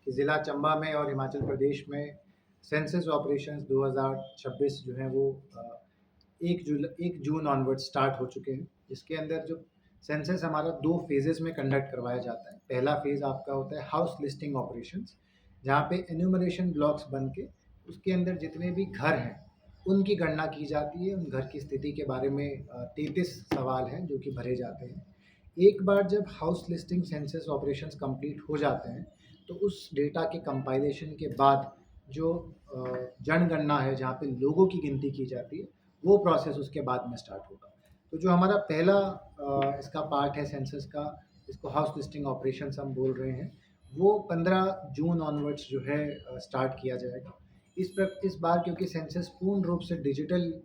कि ज़िला चंबा में और हिमाचल प्रदेश में सेंसस ऑपरेशंस 2026 जो हैं वो 1 जून ऑनवर्ड स्टार्ट हो चुके हैं, जिसके अंदर जो सेंसस हमारा 2 फेजेस में कंडक्ट करवाया जाता है। पहला फेज़ आपका होता है हाउस लिस्टिंग ऑपरेशंस, जहाँ पे एन्यूमरेशन ब्लॉक्स बन के उसके अंदर जितने भी घर हैं, उनकी गणना की जाती है। उन घर की स्थिति के बारे में 33 सवाल हैं जो कि भरे जाते हैं। एक बार जब house listing census operations complete हो जाते हैं, तो उस डेटा के कंपाइलेशन के बाद जो जनगणना है, जहाँ पे लोगों की गिनती की जाती है, वो प्रोसेस उसके बाद में स्टार्ट होगा। तो जो हमारा पहला इसका पार्ट है सेंसस का, इसको हाउस लिस्टिंग ऑपरेशंस हम बोल रहे हैं, वो 15 जून ऑनवर्ड्स जो है स्टार्ट किया जाएगा। इस बार क्योंकि सेंसस पूर्ण रूप से डिजिटल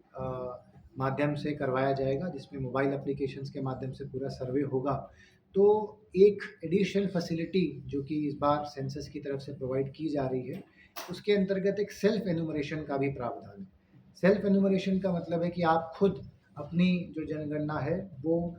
माध्यम से करवाया जाएगा, जिसमें मोबाइल एप्लीकेशंस के माध्यम से पूरा सर्वे होगा, तो एक एडिशनल फैसिलिटी जो कि इस बार सेंसस की तरफ से प्रोवाइड की जा रही है, उसके अंतर्गत एक सेल्फ एन्यूमरेशन का भी प्रावधान है। सेल्फ एन्यूमरेशन का मतलब है कि आप खुद अपनी जो जनगणना है वो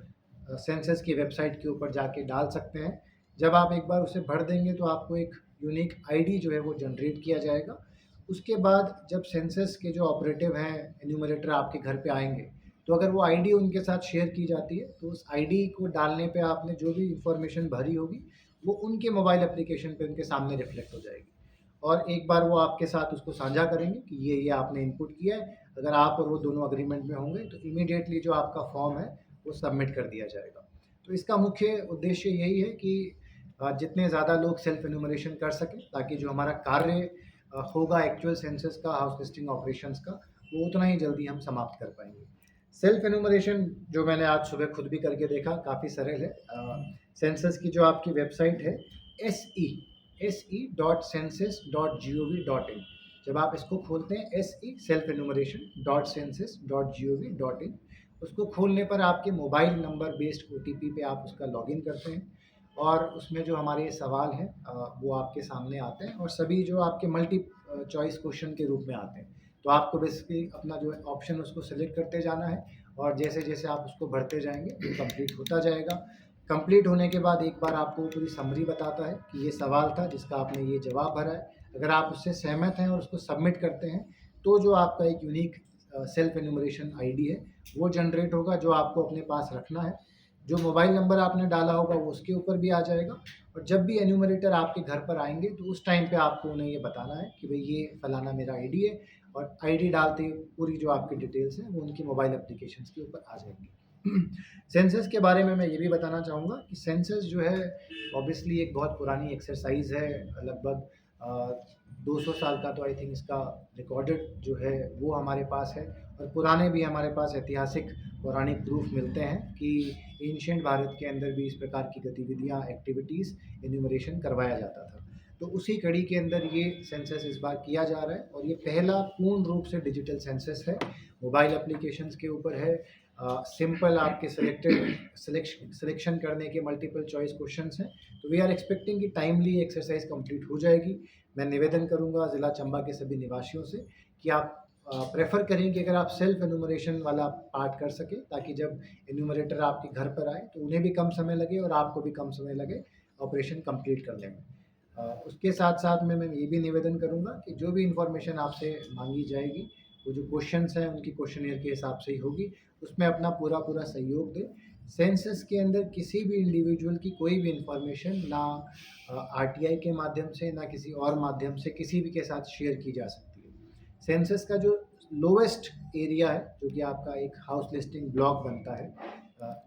सेंसस की वेबसाइट के ऊपर जाके डाल सकते हैं। जब आप एक बार उसे भर देंगे तो आपको एक यूनिक आईडी जो है वो जनरेट किया जाएगा। उसके बाद जब सेंसस के जो ऑपरेटिव हैं, एन्यूमरेटर आपके घर पे आएँगे, तो अगर वो आईडी उनके साथ शेयर की जाती है, तो उस आईडी को डालने पे आपने जो भी इन्फॉर्मेशन भरी होगी, वो उनके मोबाइल एप्लीकेशन पे उनके सामने रिफ्लेक्ट हो जाएगी। और एक बार वो आपके साथ उसको साझा करेंगे कि ये आपने इनपुट किया है। अगर आप और वो दोनों एग्रीमेंट में होंगे, तो इमीडिएटली जो आपका फॉर्म है, वो सबमिट कर दिया जाएगा। तो इसका मुख्य उद्देश्य यही है कि जितने ज़्यादा लोग सेल्फ एन्यूमरेशन कर सकें, ताकि जो हमारा कार्य होगा एक्चुअल सेंसस का, हाउस लिस्टिंग ऑपरेशंस का, वो उतना ही जल्दी हम समाप्त कर पाएँगे। सेल्फ एन्यूमरेशन जो मैंने आज सुबह खुद भी करके देखा, काफ़ी सरल है। सेंसस की जो आपकी वेबसाइट है, se.census.gov.in, जब आप इसको खोलते हैं, self enumeration dot census dot G O V dot in, उसको खोलने पर आपके मोबाइल नंबर बेस्ड OTP पे आप उसका लॉगिन करते हैं, और उसमें जो हमारे सवाल हैं वो आपके सामने आते हैं, और सभी जो आपके मल्टी चॉइस क्वेश्चन के रूप में आते हैं। तो आपको बेसिकली अपना जो है ऑप्शन उसको सेलेक्ट करते जाना है, और जैसे-जैसे आप उसको भरते जाएँगे, वो कंप्लीट होता जाएगा। कंप्लीट होने के बाद एक बार आपको पूरी समरी बताता है कि ये सवाल था जिसका आपने ये जवाब भरा है। अगर आप उससे सहमत हैं और उसको सबमिट करते हैं, तो जो आपका एक यूनिक सेल्फ एन्यूमरेशन आईडी है, वो जनरेट होगा, जो आपको अपने पास रखना है। जो मोबाइल नंबर आपने डाला होगा वो उसके ऊपर भी आ जाएगा, और जब भी एन्यूमरेटर आपके घर पर आएँगे, तो उस टाइम पे आपको उन्हें ये बताना है कि भई ये फलाना मेरा आईडी है, और आईडी डालते ही पूरी जो आपकी डिटेल्स हैं वो उनकी मोबाइल एप्लीकेशंस के ऊपर आ जाएँगी। सेंसस के बारे में मैं ये भी बताना चाहूँगा कि सेंसस जो है ऑब्वियसली एक बहुत पुरानी एक्सरसाइज़ है, लगभग 200 साल का तो आई थिंक इसका रिकॉर्डेड जो है वो हमारे पास है, और पुराने भी हमारे पास ऐतिहासिक पौराणिक प्रूफ मिलते हैं कि एंशिएंट भारत के अंदर भी इस प्रकार की गतिविधियाँ, एक्टिविटीज़, एन्यूमरेशन करवाया जाता था। तो उसी कड़ी के अंदर ये सेंसस इस बार किया जा रहा है, और ये पहला पूर्ण रूप से डिजिटल सेंसस है। मोबाइल एप्लीकेशंस के ऊपर है, सिंपल आपके सिलेक्शन करने के मल्टीपल चॉइस क्वेश्चंस हैं। तो वी आर एक्सपेक्टिंग कि टाइमली एक्सरसाइज कंप्लीट हो जाएगी। मैं निवेदन करूंगा ज़िला चंबा के सभी निवासियों से कि आप प्रेफर करें कि अगर आप सेल्फ एन्यूमरेशन वाला पार्ट कर सकें, ताकि जब एन्यूमरेटर आपके घर पर आए तो उन्हें भी कम समय लगे और आपको भी कम समय लगे ऑपरेशन कंप्लीट करने में। उसके साथ-साथ में मैं ये भी निवेदन करूँगा कि जो भी इन्फॉर्मेशन आपसे माँगी जाएगी, वो जो क्वेश्चन्स हैं उनकी क्वेश्चनेयर के हिसाब से ही होगी, उसमें अपना पूरा-पूरा सहयोग दें। सेंसस के अंदर किसी भी इंडिविजुअल की कोई भी इन्फॉर्मेशन ना आरटीआई के माध्यम से, ना किसी और माध्यम से किसी भी के साथ शेयर की जा सकती है। सेंसस का जो लोएस्ट एरिया है, जो कि आपका एक हाउस लिस्टिंग ब्लॉक बनता है,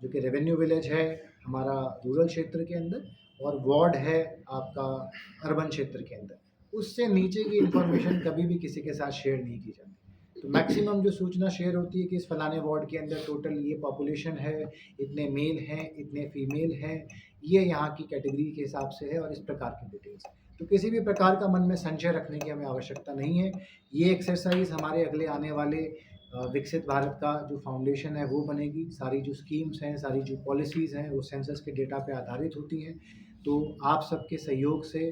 जो कि रेवेन्यू विलेज है हमारा रूरल क्षेत्र के अंदर, और वार्ड है आपका अर्बन क्षेत्र के अंदर, उससे नीचे की इन्फॉर्मेशन कभी भी किसी के साथ शेयर नहीं की जाती। तो मैक्सिमम जो सूचना शेयर होती है कि इस फलाने वार्ड के अंदर टोटल ये पॉपुलेशन है, इतने मेल हैं, इतने फीमेल हैं, ये यहाँ की कैटेगरी के हिसाब से है, और इस प्रकार की डिटेल्स। तो किसी भी प्रकार का मन में संशय रखने की हमें आवश्यकता नहीं है। ये एक्सरसाइज हमारे अगले आने वाले विकसित भारत का जो फाउंडेशन है वो बनेगी। सारी जो स्कीम्स हैं, सारी जो पॉलिसीज़ हैं, वो सेंसस के डेटा पे आधारित होती हैं। तो आप सबके सहयोग से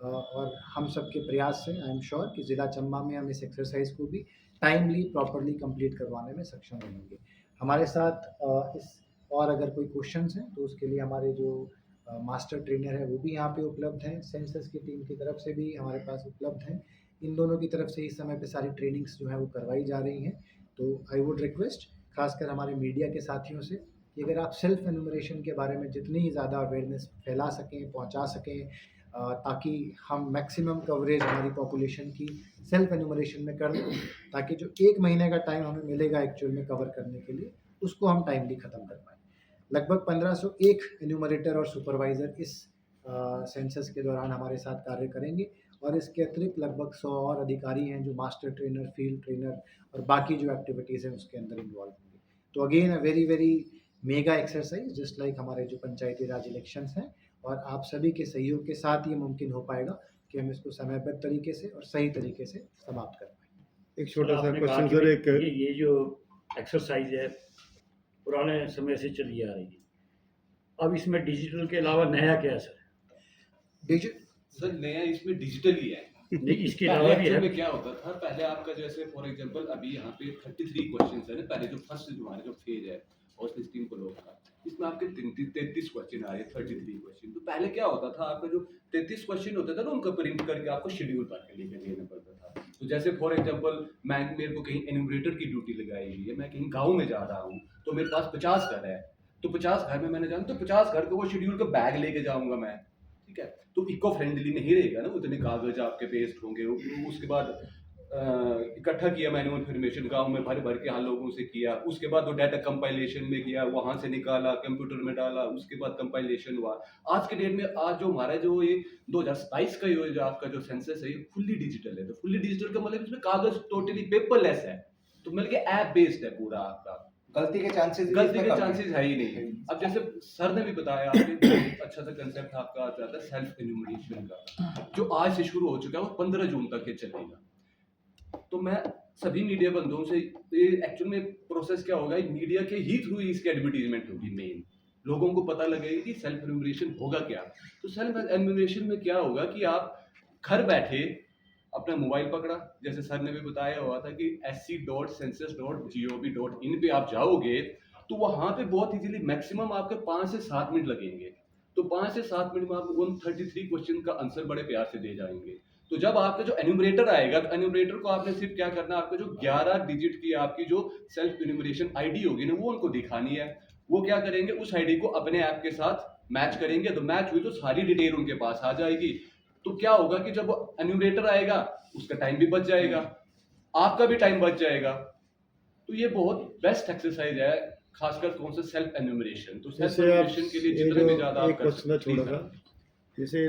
और हम सबके प्रयास से आई एम श्योर कि ज़िला चंबा में हम इस एक्सरसाइज को भी टाइमली, प्रॉपरली कंप्लीट करवाने में सक्षम रहेंगे। हमारे साथ इस और अगर कोई क्वेश्चंस हैं तो उसके लिए हमारे जो मास्टर ट्रेनर है वो भी यहाँ पे उपलब्ध हैं, सेंसस की टीम की तरफ से भी हमारे पास उपलब्ध हैं। इन दोनों की तरफ से इस समय पे सारी ट्रेनिंग्स जो है वो करवाई जा रही हैं। तो आई वुड रिक्वेस्ट खासकर हमारे मीडिया के साथियों से कि अगर आप सेल्फ एनुमरेशन के बारे में जितनी ज़्यादा अवेयरनेस फैला सकें, पहुंचा सकें, ताकि हम मैक्सिमम कवरेज हमारी पॉपुलेशन की सेल्फ एनुमरेशन में कर लें, ताकि जो 1 महीने का टाइम हमें मिलेगा एक्चुअल में कवर करने के लिए, उसको हम टाइमली ख़त्म कर पाएँ। लगभग 1501 एन्यूमरेटर और सुपरवाइज़र इस सेंसस के दौरान हमारे साथ कार्य करेंगे, और इसके अतिरिक्त लगभग 100 और अधिकारी हैं जो मास्टर ट्रेनर, फील्ड ट्रेनर और बाकी जो एक्टिविटीज़ हैं उसके अंदर इन्वॉल्व होंगे। तो again a very very mega exercise just like हमारे जो पंचायती राज इलेक्शंस हैं, और आप सभी के सहयोग के साथ ये मुमकिन हो पाएगा कि हम इसको समयबद्ध तरीके से और सही तरीके से समाप्त कर पाएँ। एक छोटा सा आपने क्वेश्चन कहा सर, कि एक ये जो एक्सरसाइज है पुराने समय से चली आ रही है, अब इसमें डिजिटल के अलावा नया क्या है सर? सर नया इसमें डिजिटल ही है। नहीं, इसके पहले अलावा भी एक्चुअल है। में क्या होता था, पहले आपका जैसे फॉर एग्जांपल अभी यहाँ पे 33 क्वेश्चंस है ना, पहले जो फर्स्ट जो हमारे जो फेज है हॉस्टल स्टीम को लोग का, इसमें आपके 33 क्वेश्चन आ रहे हैं, 33 क्वेश्चन। तो पहले क्या होता था, आपका जो 33 क्वेश्चन होता था ना, उनका प्रिंट करके आपको शेड्यूल बना के लेकर देना पड़ता था। तो जैसे फॉर एग्जांपल मेरे को कहीं एन्यूमरेटर की ड्यूटी लगाई हुई है, मैं कहीं गाँव में जा रहा हूँ, तो मेरे पास 50 घर है, तो 50 घर में मैंने जाना, तो 50 घर को वो शेड्यूल का बैग लेके जाऊंगा मैं, ठीक है। तो इको फ्रेंडली नहीं रहेगा ना, उतने कागज आपके पेस्ट होंगे। उसके बाद इकट्ठा किया मैंने इन्फॉर्मेशन, गांव में भर भर के हर लोगों से किया, उसके बाद वो डाटा कंपाइलेशन में किया, वहां से निकाला, कंप्यूटर में डाला, उसके बाद कंपाइलेशन हुआ। आज के डेट में आज जो हमारा जो ये 2027 का जो आपका जो सेंसस है, ये फुल्ली डिजिटल है। तो फुल्ली डिजिटल का मतलब इसमें कागज टोटली पेपरलेस है, तो मतलब कि ऐप बेस्ड है पूरा आपका, गलती के चांसेस है ही नहीं। अब जैसे सर ने भी बताया, आपने अच्छा सा कंसेप्ट आपका आ जाता है सेल्फ एन्यूमरेशन का, जो आज से शुरू हो चुका है, वो 15 जून तक ये चलेगा। तो मैं सभी मीडिया बंधुओं से, ये एक्चुअल में प्रोसेस क्या होगा, मीडिया के ही थ्रू इसकी एडवर्टीजमेंट होगी, मेन लोगों को पता लगेगा कि सेल्फ एन्यूमरेशन होगा क्या। तो सेल्फ एन्यूमरेशन में क्या होगा कि आप घर बैठे अपना मोबाइल पकड़ा, जैसे सर ने भी बताया हुआ था कि sc.census.gov.in पे आप जाओगे, तो वहां पे बहुत इजीली मैक्सिमम आपके 5 से 7 मिनट लगेंगे। तो 5 से 7 मिनट में आप 133 क्वेश्चन का आंसर बड़े प्यार से दे जाएंगे। तो जब आपका जो एन्यूमरेटर आएगा, तो एन्यूमरेटर को आपने सिर्फ क्या करना है, आपका जो 11 डिजिट की आपकी जो सेल्फ एन्यूमरेशन आईडी होगी ना, वो उनको दिखानी है। वो क्या करेंगे, उस आईडी को अपने ऐप के साथ मैच करेंगे, तो मैच हुई तो सारी डिटेल उनके पास आ जाएगी। तो क्या होगा कि जब एन्यूमरेटर आएगा, उसका टाइम भी बच जाएगा, आपका भी टाइम बच जाएगा। तो ये बहुत बेस्ट एक्सरसाइज है, खासकर कौन सा सेल्फ एन्यूमरेशन। तो सेल्फ एन्यूमरेशन के लिए जितना भी ज्यादा आप कर सकते छोटा सा, जैसे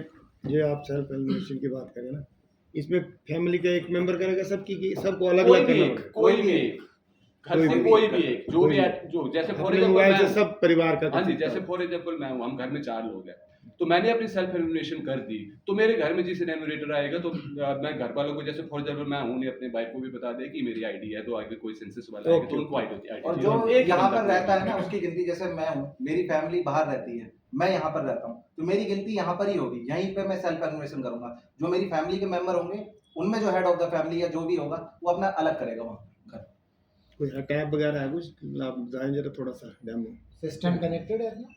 ये आप सेल्फ एन्यूमरेशन की बात करें ना, इसमें फैमिली का एक मेंबर करेगा, सबकी सबको अलग अलग करना होगा, कोई भी एक घर से कोई भी एक जो जैसे फॉर एग्जांपल सब परिवार का, हाँ जी, जैसे फॉर एग्जांपल मैं हूँ, हम घर में 4 लोग हैं, तो मैंने अपनी सेल्फ एन्यूमरेशन कर दी, तो मेरे घर में जिस एन्यूमरेटर आएगा, तो मैं घर वालों को, जैसे फॉर एग्जांपल मैं हूँ, अपने वाइफ को भी बता दे कि मेरी आईडी है, तो आगे कोई सेंसस वाला आएगा तो उनको आईडी। और जो यहाँ पर रहता है ना, उसकी गिनती, जैसे मैं हूँ, मेरी फैमिली बाहर रहती है, मैं यहाँ पर रहता हूँ, तो मेरी गिनती यहाँ पर ही होगी, यहीं पे मैं सेल्फ एन्यूमरेशन करूंगा। जो मेरी फैमिली के मेंबर होंगे, उनमें जो हेड ऑफ द फैमिली या जो भी होगा, वो अपना अलग करेगा वहाँ घर। कोई टैब वगैरह है कुछ, आप जाएं जरा थोड़ा सा डेमो, सिस्टम कनेक्टेड है अपना,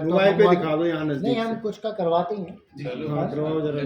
मोबाइल पे दिखा दो यहाँ नजदीक नहीं, हम कुछ का करवाते ही हैं। हाँ, करवाओ जरा।